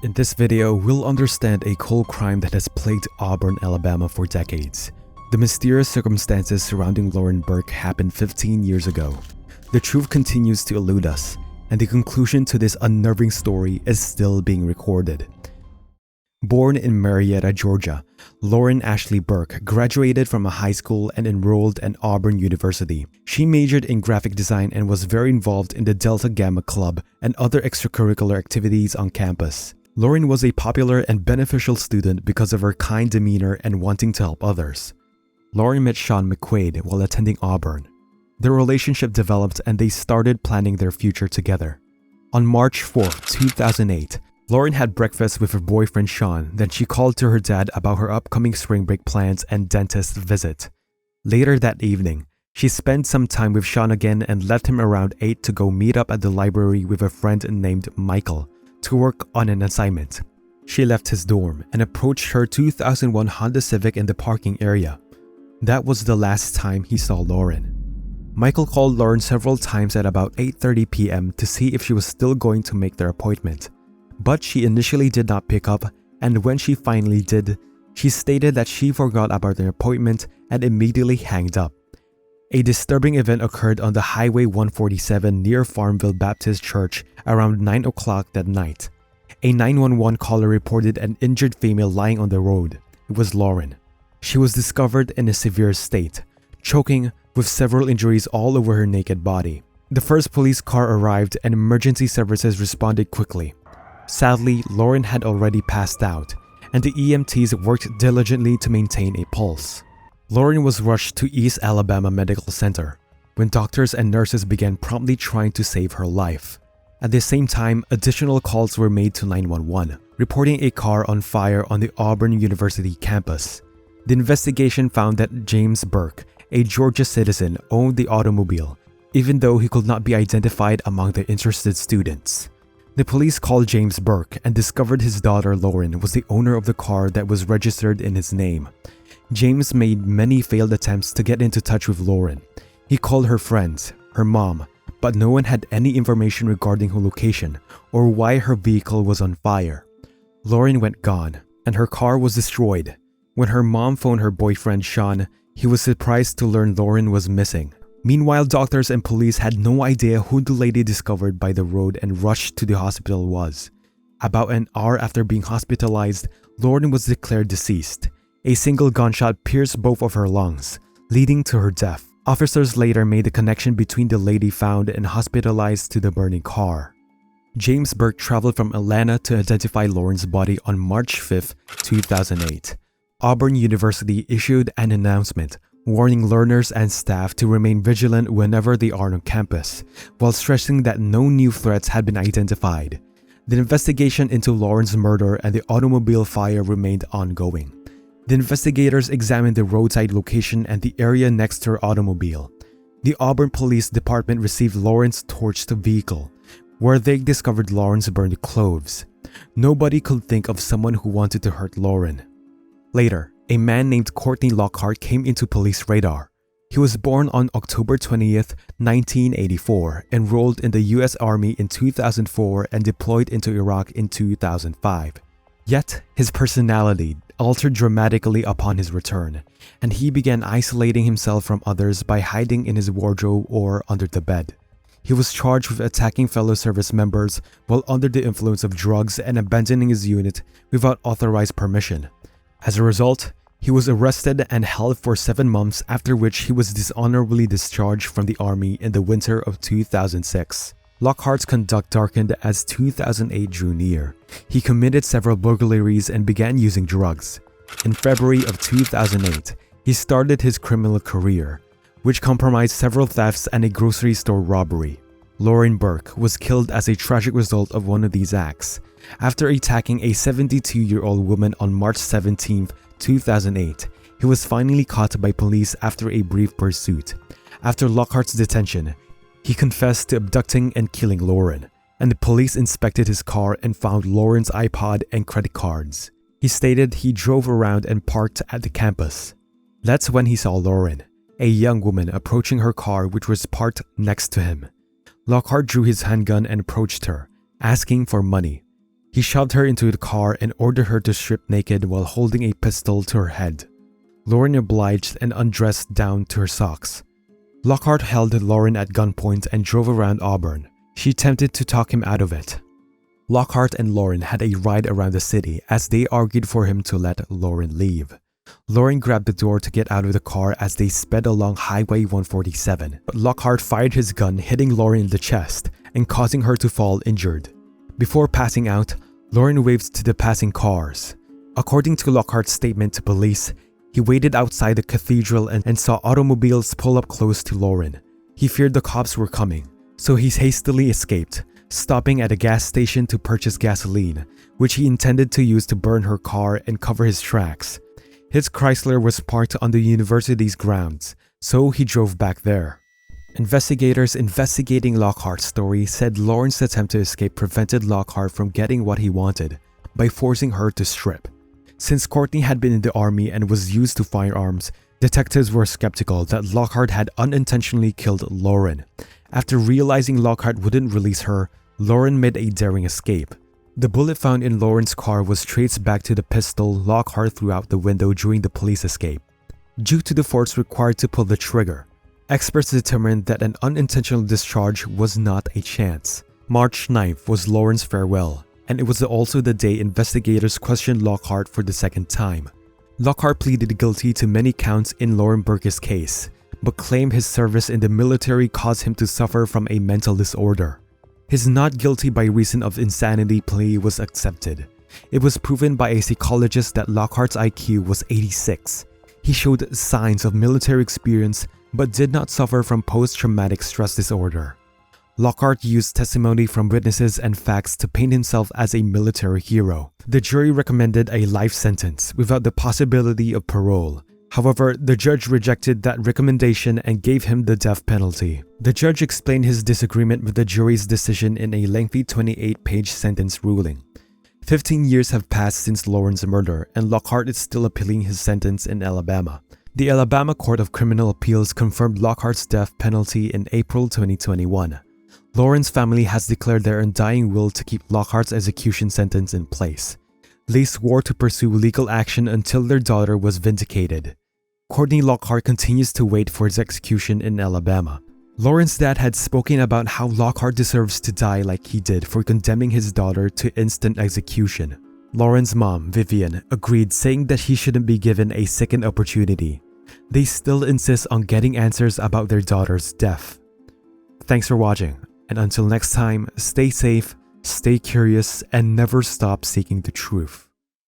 In this video, we'll understand a cold crime that has plagued Auburn, Alabama for decades. The mysterious circumstances surrounding Lauren Burke happened 15 years ago. The truth continues to elude us, and the conclusion to this unnerving story is still being recorded. Born in Marietta, Georgia, Lauren Ashley Burke graduated from a high school and enrolled at Auburn University. She majored in graphic design and was very involved in the Delta Gamma Club and other extracurricular activities on campus. Lauren was a popular and beneficial student because of her kind demeanor and wanting to help others. Lauren met Sean McQuaid while attending Auburn. Their relationship developed and they started planning their future together. On March 4, 2008, Lauren had breakfast with her boyfriend Sean, then she called to her dad about her upcoming spring break plans and dentist visit. Later that evening, she spent some time with Sean again and left him around 8 to go meet up at the library with a friend named Michael to work on an assignment. She left his dorm and approached her 2001 Honda Civic in the parking area. That was the last time he saw Lauren. Michael called Lauren several times at about 8:30 p.m. to see if she was still going to make their appointment. But she initially did not pick up, and when she finally did, she stated that she forgot about their appointment and immediately hanged up. A disturbing event occurred on the Highway 147 near Farmville Baptist Church around 9 o'clock that night. A 911 caller reported an injured female lying on the road. It was Lauren. She was discovered in a severe state, choking with several injuries all over her naked body. The first police car arrived and emergency services responded quickly. Sadly, Lauren had already passed out, and the EMTs worked diligently to maintain a pulse. Lauren was rushed to East Alabama Medical Center, when doctors and nurses began promptly trying to save her life. At the same time, additional calls were made to 911, reporting a car on fire on the Auburn University campus. The investigation found that James Burke, a Georgia citizen, owned the automobile, even though he could not be identified among the interested students. The police called James Burke and discovered his daughter Lauren was the owner of the car that was registered in his name. James made many failed attempts to get into touch with Lauren. He called her friends, her mom, but no one had any information regarding her location or why her vehicle was on fire. Lauren went gone, and her car was destroyed. When her mom phoned her boyfriend Sean, he was surprised to learn Lauren was missing. Meanwhile, doctors and police had no idea who the lady discovered by the road and rushed to the hospital was. About an hour after being hospitalized, Lauren was declared deceased. A single gunshot pierced both of her lungs, leading to her death. Officers later made the connection between the lady found and hospitalized to the burning car. James Burke traveled from Atlanta to identify Lauren's body on March 5, 2008. Auburn University issued an announcement warning learners and staff to remain vigilant whenever they are on campus, while stressing that no new threats had been identified. The investigation into Lauren's murder and the automobile fire remained ongoing. The investigators examined the roadside location and the area next to her automobile. The Auburn Police Department received Lauren's torched vehicle, where they discovered Lauren's burned clothes. Nobody could think of someone who wanted to hurt Lauren. Later, a man named Courtney Lockhart came into police radar. He was born on October 20th, 1984, enrolled in the U.S. Army in 2004 and deployed into Iraq in 2005. Yet, his personality altered dramatically upon his return, and he began isolating himself from others by hiding in his wardrobe or under the bed. He was charged with attacking fellow service members while under the influence of drugs and abandoning his unit without authorized permission. As a result, he was arrested and held for 7 months, after which he was dishonorably discharged from the army in the winter of 2006. Lockhart's conduct darkened as 2008 drew near. He committed several burglaries and began using drugs. In February of 2008, he started his criminal career, which comprised several thefts and a grocery store robbery. Lauren Burke was killed as a tragic result of one of these acts. After attacking a 72-year-old woman on March 17, 2008, he was finally caught by police after a brief pursuit. After Lockhart's detention, he confessed to abducting and killing Lauren, and the police inspected his car and found Lauren's iPod and credit cards. He stated he drove around and parked at the campus. That's when he saw Lauren, a young woman, approaching her car which was parked next to him. Lockhart drew his handgun and approached her, asking for money. He He shoved her into the car and ordered her to strip naked while holding a pistol to her head. Lauren obliged and undressed down to her socks. Lockhart held Lauren at gunpoint and drove around Auburn. She attempted to talk him out of it. Lockhart and Lauren had a ride around the city as they argued for him to let Lauren leave. Lauren grabbed the door to get out of the car as they sped along Highway 147, but Lockhart fired his gun, hitting Lauren in the chest and causing her to fall injured. Before passing out, Lauren waved to the passing cars. According to Lockhart's statement to police, he waited outside the cathedral and saw automobiles pull up close to Lauren. He feared the cops were coming, so he hastily escaped, stopping at a gas station to purchase gasoline, which he intended to use to burn her car and cover his tracks. His Chrysler was parked on the university's grounds, so he drove back there. Investigators investigating Lockhart's story said Lauren's attempt to escape prevented Lockhart from getting what he wanted by forcing her to strip. Since Courtney had been in the army and was used to firearms, detectives were skeptical that Lockhart had unintentionally killed Lauren. After realizing Lockhart wouldn't release her, Lauren made a daring escape. The bullet found in Lauren's car was traced back to the pistol Lockhart threw out the window during the police escape. Due to the force required to pull the trigger, experts determined that an unintentional discharge was not a chance. March 9th was Lauren's farewell, and it was also the day investigators questioned Lockhart for the second time. Lockhart pleaded guilty to many counts in Lauren Burke's case, but claimed his service in the military caused him to suffer from a mental disorder. His not guilty by reason of insanity plea was accepted. It was proven by a psychologist that Lockhart's IQ was 86. He showed signs of military experience but did not suffer from post-traumatic stress disorder. Lockhart used testimony from witnesses and facts to paint himself as a military hero. The jury recommended a life sentence without the possibility of parole. However, the judge rejected that recommendation and gave him the death penalty. The judge explained his disagreement with the jury's decision in a lengthy 28-page sentence ruling. 15 years have passed since Lauren's murder, and Lockhart is still appealing his sentence in Alabama. The Alabama Court of Criminal Appeals confirmed Lockhart's death penalty in April 2021. Lauren's family has declared their undying will to keep Lockhart's execution sentence in place. They swore to pursue legal action until their daughter was vindicated. Courtney Lockhart continues to wait for his execution in Alabama. Lauren's dad had spoken about how Lockhart deserves to die like he did for condemning his daughter to instant execution. Lauren's mom, Vivian, agreed, saying that he shouldn't be given a second opportunity. They still insist on getting answers about their daughter's death. Thanks for watching, and until next time, stay safe, stay curious, and never stop seeking the truth.